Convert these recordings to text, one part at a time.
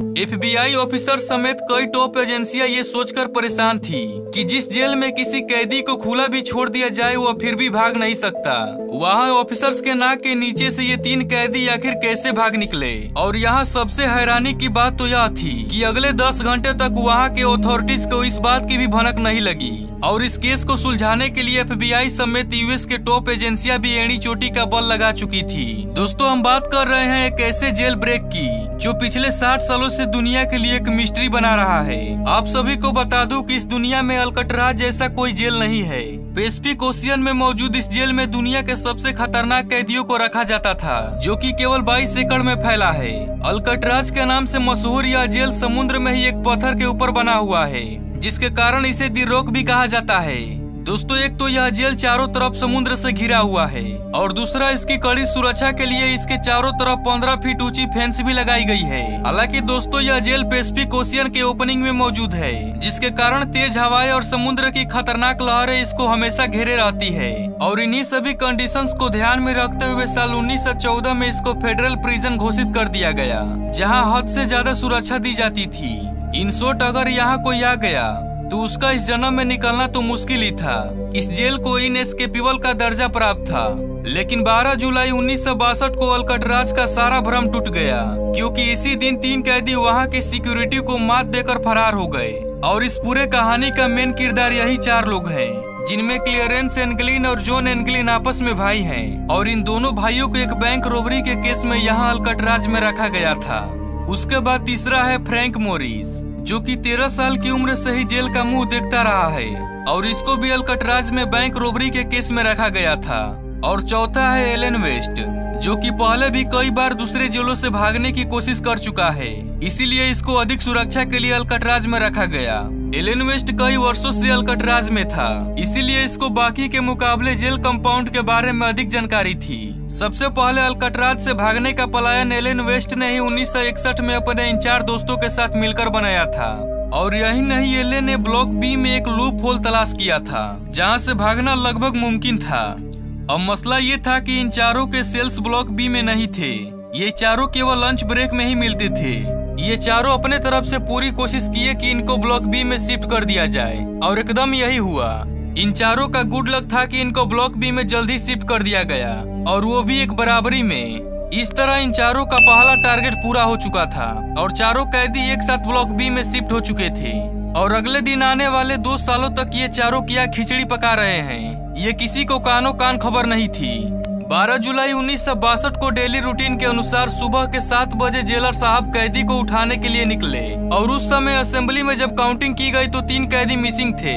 FBI officer समेत कई top एजेंसियां ये सोचकर परेशान थी कि जिस जेल में किसी कैदी को खुला भी छोड़ दिया जाए वह फिर भी भाग नहीं सकता। वहाँ ऑफिसर्स के नाक के नीचे से ये 3 कैदी आखिर कैसे भाग निकले। और यहाँ सबसे हैरानी की बात तो यह थी कि अगले 10 घंटे तक वहाँ के अथॉरिटीज को इस बात की भी भनक नहीं लगी और इस केस को सुलझाने के लिए FBI समेत US के टॉप एजेंसियां भी एड़ी चोटी का बल लगा चुकी थी। दोस्तों, हम बात कर रहे हैं एक ऐसे जेल ब्रेक की जो पिछले 60 सालों से दुनिया के लिए एक मिस्ट्री बना रहा है। आप सभी को बता दूं कि इस दुनिया में अल्कट्राज जैसा कोई जेल नहीं है। पैसिफिक ओशियन में मौजूद इस जेल में दुनिया के सबसे खतरनाक कैदियों को रखा जाता था, जो कि केवल 22 एकड़ में फैला है। अल्कट्राज के नाम से मशहूर यह जेल समुद्र में ही एक पत्थर के ऊपर बना हुआ है, जिसके कारण इसे दी रॉक भी कहा जाता है। दोस्तों, एक तो यह जेल चारों तरफ समुद्र से घिरा हुआ है और दूसरा इसकी कड़ी सुरक्षा के लिए इसके चारों तरफ 15 फीट ऊंची फेंस भी लगाई गई है। हालांकि दोस्तों, यह जेल पैसिफिक ओशियन के ओपनिंग में मौजूद है, जिसके कारण तेज हवाएं और समुद्र की खतरनाक लहरें इसको हमेशा घेरे रहती है। और इन्हीं सभी कंडीशंस को ध्यान में रखते हुए साल 1914 में इसको फेडरल प्रिजन घोषित कर दिया गया, जहाँ हद से ज्यादा सुरक्षा दी जाती थी। इन शॉर्ट, अगर यहाँ कोई आ गया तो उसका इस जन्म में निकलना तो मुश्किल ही था। इस जेल को इनएस्केपेबल का दर्जा प्राप्त था। लेकिन 12 जुलाई 1962 को अल्कट्राज का सारा भ्रम टूट गया, क्योंकि इसी दिन 3 कैदी वहां की सिक्योरिटी को मात देकर फरार हो गए। और इस पूरे कहानी का मेन किरदार यही 4 लोग हैं, जिनमें क्लियरेंस एंगलिन और जॉन एंगलिन आपस में भाई हैं। और इन दोनों भाइयों को एक बैंक रॉबरी के केस में यहाँ अल्कट्राज में रखा गया था। उसके बाद तीसरा है फ्रैंक मोरिस, जो कि 13 साल की उम्र से ही जेल का मुंह देखता रहा है और इसको भी अल्कट्राज में बैंक रॉबरी के केस में रखा गया था। और चौथा है एलन वेस्ट, जो कि पहले भी कई बार दूसरे जेलों से भागने की कोशिश कर चुका है, इसीलिए इसको अधिक सुरक्षा के लिए अल्कट्राज में रखा गया। एलन वेस्ट कई वर्षों से अल्कट्राज में था, इसीलिए इसको बाकी के मुकाबले जेल कंपाउंड के बारे में अधिक जानकारी थी। सबसे पहले अल्कट्राज से भागने का पलायन एलन वेस्ट ने ही 1961 में अपने इन 4 दोस्तों के साथ मिलकर बनाया था। और यही नहीं, एलन ने ब्लॉक बी में एक लूप होल तलाश किया था, जहां से भागना लगभग मुमकिन था। अब मसला ये था कि इन चारों के सेल्स ब्लॉक बी में नहीं थे। ये चारों केवल लंच ब्रेक में ही मिलते थे। ये चारों अपने तरफ से पूरी कोशिश किए कि इनको ब्लॉक बी में शिफ्ट कर दिया जाए, और एकदम यही हुआ। इन चारों का गुड लक था कि इनको ब्लॉक बी में जल्दी शिफ्ट कर दिया गया, और वो भी एक बराबरी में। इस तरह इन चारों का पहला टारगेट पूरा हो चुका था और चारों कैदी एक साथ ब्लॉक बी में शिफ्ट हो चुके थे। और अगले दिन आने वाले 2 सालों तक ये चारों क्या खिचड़ी पका रहे हैं, ये किसी को कानो कान खबर नहीं थी। 12 जुलाई 1962 को डेली रूटीन के अनुसार सुबह के 7 बजे जेलर साहब कैदी को उठाने के लिए निकले। और उस समय असेंबली में जब काउंटिंग की गई तो 3 कैदी मिसिंग थे।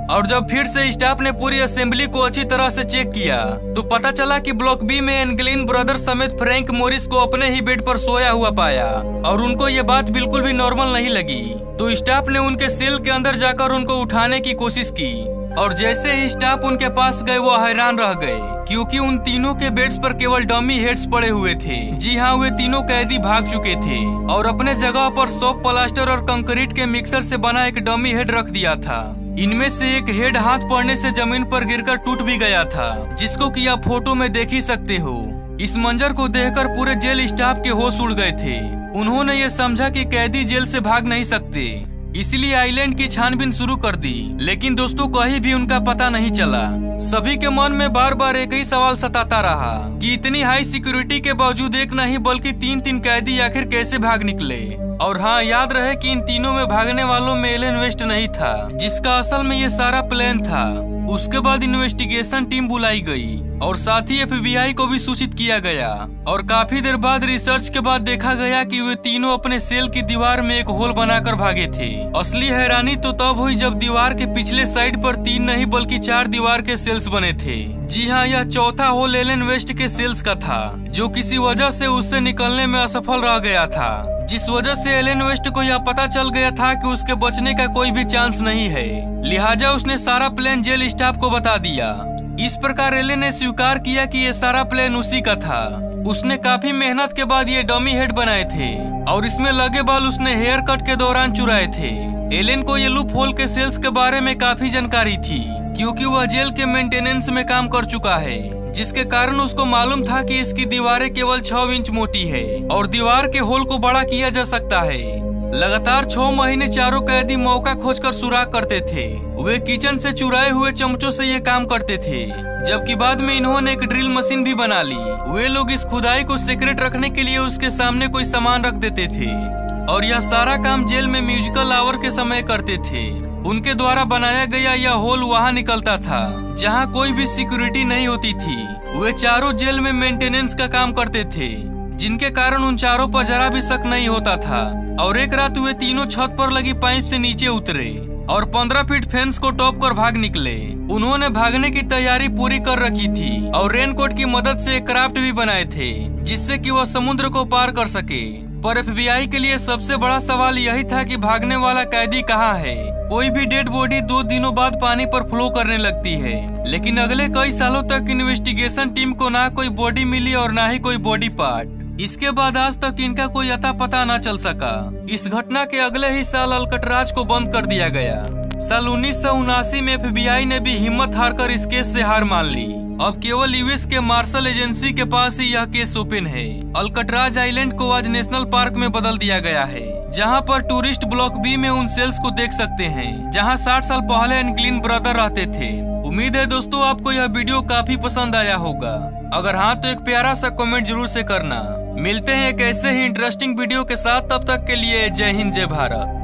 और जब फिर से स्टाफ ने पूरी असेंबली को अच्छी तरह से चेक किया तो पता चला कि ब्लॉक बी में एंगलिन ब्रदर समेत फ्रैंक मोरिस को अपने ही बेड पर सोया हुआ पाया, और उनको ये बात बिल्कुल भी नॉर्मल नहीं लगी। तो स्टाफ ने उनके सेल के अंदर जाकर उनको उठाने की कोशिश की, और जैसे ही स्टाफ उनके पास गए वो हैरान रह गए, क्योंकि उन तीनों के बेड्स पर केवल डमी हेड्स पड़े हुए थे। जी हाँ, वे तीनों कैदी भाग चुके थे और अपने जगह पर सॉफ्ट प्लास्टर और कंक्रीट के मिक्सर से बना एक डमी हेड रख दिया था। इनमें से एक हेड हाथ पड़ने से जमीन पर गिरकर टूट भी गया था, जिसको कि आप फोटो में देख ही सकते हो। इस मंजर को देखकर पूरे जेल स्टाफ के होश उड़ गए थे। उन्होंने ये समझा कि कैदी जेल से भाग नहीं सकते, इसलिए आइलैंड की छानबीन शुरू कर दी। लेकिन दोस्तों, कहीं भी उनका पता नहीं चला। सभी के मन में बार बार एक ही सवाल सताता रहा कि इतनी हाई सिक्योरिटी के बावजूद एक नहीं बल्कि 3 कैदी आखिर कैसे भाग निकले। और हाँ, याद रहे कि इन तीनों में भागने वालों में एलन वेस्ट नहीं था, जिसका असल में ये सारा प्लान था। उसके बाद इन्वेस्टिगेशन टीम बुलाई गई और साथ ही FBI को भी सूचित किया गया। और काफी देर बाद रिसर्च के बाद देखा गया कि वे तीनों अपने सेल की दीवार में एक होल बनाकर भागे थे। असली हैरानी तो तब हुई जब दीवार के पिछले साइड पर 3 नहीं बल्कि 4 दीवार के सेल्स बने थे। जी हाँ, यह चौथा होल एलन वेस्ट के सेल्स का था, जो किसी वजह से उससे निकलने में असफल रह गया था, जिस वजह से एलन वेस्ट को यह पता चल गया था कि उसके बचने का कोई भी चांस नहीं है। लिहाजा उसने सारा प्लान जेल स्टाफ को बता दिया। इस प्रकार एलन ने स्वीकार किया कि ये सारा प्लान उसी का था। उसने काफी मेहनत के बाद ये डमी हेड बनाए थे और इसमें लगे बाल उसने हेयर कट के दौरान चुराए थे। एलन को ये लूप होल के सेल्स के बारे में काफी जानकारी थी, क्योंकि वह जेल के मेंटेनेंस में काम कर चुका है, जिसके कारण उसको मालूम था कि इसकी दीवारें केवल 6 इंच मोटी है और दीवार के होल को बड़ा किया जा सकता है। लगातार 6 महीने चारों कैदी मौका खोजकर सुराग करते थे। वे किचन से चुराए हुए चमचों से ये काम करते थे, जबकि बाद में इन्होंने एक ड्रिल मशीन भी बना ली। वे लोग इस खुदाई को सीक्रेट रखने के लिए उसके सामने कोई सामान रख देते थे और यह सारा काम जेल में म्यूजिकल आवर के समय करते थे। उनके द्वारा बनाया गया यह होल वहां निकलता था जहां कोई भी सिक्योरिटी नहीं होती थी। वे चारों जेल में मेंटेनेंस का काम करते थे, जिनके कारण उन चारों पर जरा भी शक नहीं होता था। और एक रात वे तीनों छत पर लगी पाइप से नीचे उतरे और 15 फीट फेंस को टॉप कर भाग निकले। उन्होंने भागने की तैयारी पूरी कर रखी थी और रेनकोट की मदद से एक क्राफ्ट भी बनाए थे, जिससे कि वह समुद्र को पार कर सके। पर FBI के लिए सबसे बड़ा सवाल यही था कि भागने वाला कैदी कहाँ है। कोई भी डेड बॉडी 2 दिनों बाद पानी पर फ्लो करने लगती है, लेकिन अगले कई सालों तक इन्वेस्टिगेशन टीम को ना कोई बॉडी मिली और ना ही कोई बॉडी पार्ट। इसके बाद आज तक इनका कोई अता पता न चल सका। इस घटना के अगले ही साल अल्कट्राज को बंद कर दिया गया। साल 1979 में FBI ने भी हिम्मत हारकर इस केस से हार मान ली। अब केवल US के मार्शल एजेंसी के पास ही यह केस ओपन है। अल्कट्राज आइलैंड को आज नेशनल पार्क में बदल दिया गया है, जहां पर टूरिस्ट ब्लॉक B में उन सेल्स को देख सकते हैं जहां 60 साल पहले एनग्लिन ब्रदर रहते थे। उम्मीद है दोस्तों आपको यह वीडियो काफी पसंद आया होगा। अगर हाँ तो एक प्यारा सा कमेंट जरूर से करना। मिलते हैं एक ऐसे ही इंटरेस्टिंग वीडियो के साथ, तब तक के लिए जय हिंद जय भारत।